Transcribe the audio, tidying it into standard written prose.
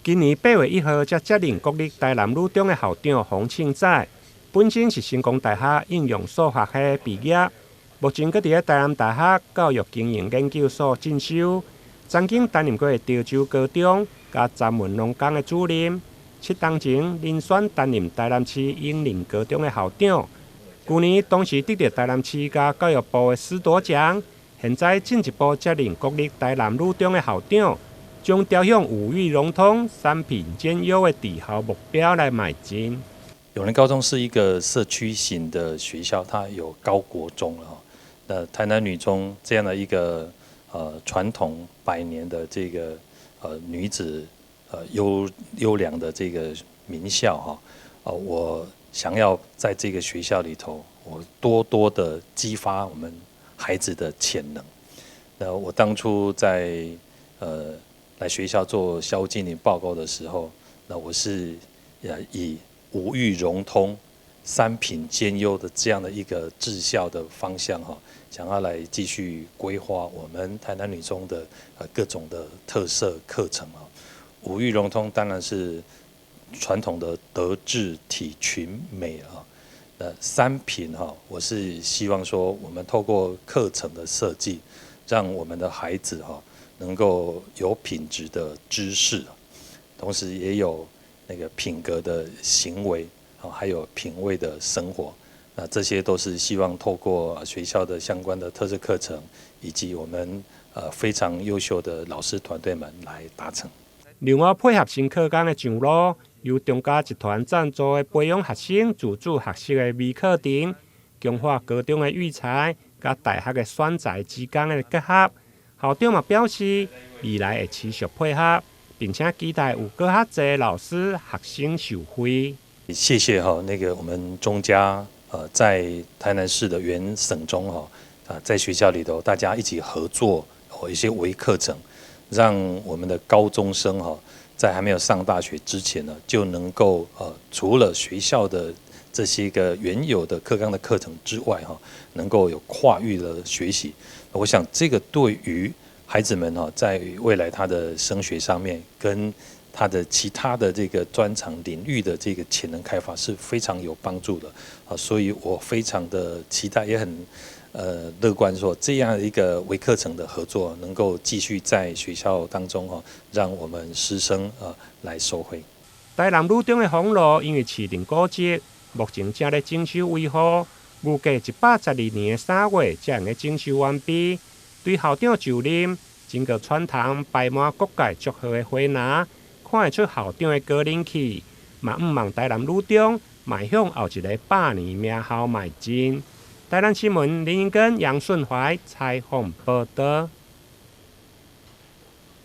今年8月1号才接任国立台南女中的校长洪庆仔，本身是成功大学应用数学系毕业，目前搁伫台南大学教育经营研究所进修，曾经担任过潮州高中甲詹文农工的主任，7当前遴选担任台南市英林高中的校长。去年同时得到台南市甲教育部的师铎奖，现在进一步接任国立台南女中的校长，将朝向五育融通、三品兼优的治校目标来迈进。永仁高中是一个社区型的学校，它有高国中了。那台南女中这样的一个传统100年的这个女子优良的这个名校哈，我想要在这个学校里头，我多多的激发我们孩子的潜能。那我当初在来学校做校务经理报告的时候，那我是以五育融通、三品兼优的这样的一个治校的方向哈，想要来继续规划我们台南女中的各种的特色课程啊。五育融通当然是传统的德智体群美啊。三品哈，我是希望说我们透过课程的设计，让我们的孩子哈能够有品质的知识，同时也有那个品格的行为，还有品味的生活。那这些都是希望透过学校的相关的特色课程，以及我们非常优秀的老师团队们来达成。另外，配合新课纲的上路，由中嘉集团赞助的培养学生自主学习的微课程，强化高中的育才，甲大学的选材之间的结合。校长嘛表示，未来会持续配合，并且期待有更较侪老师、学生受惠。谢谢哈，我们中嘉在台南市的原省中哈在学校里头大家一起合作一些微课程，让我们的高中生哈在还没有上大学之前呢，就能够除了学校的这些个原有的课纲的课程之外哈，能够有跨域的学习。我想这个对于孩子们在未来他的升学上面，跟他的其他的这个专长领域的这个潜能开发是非常有帮助的所以我非常的期待，也很乐观说这样一个微课程的合作能够继续在学校当中让我们师生来收获。台南女中的封路因为市定古迹，目前正在整修维护。预计112年3月才能整修完毕。对校长就任，经过穿堂摆满各界祝贺的花篮，看得出校长的高人气，嘛毋望台南女中迈向后一个100年名校迈进。台南新闻林英根、杨顺怀采访报道。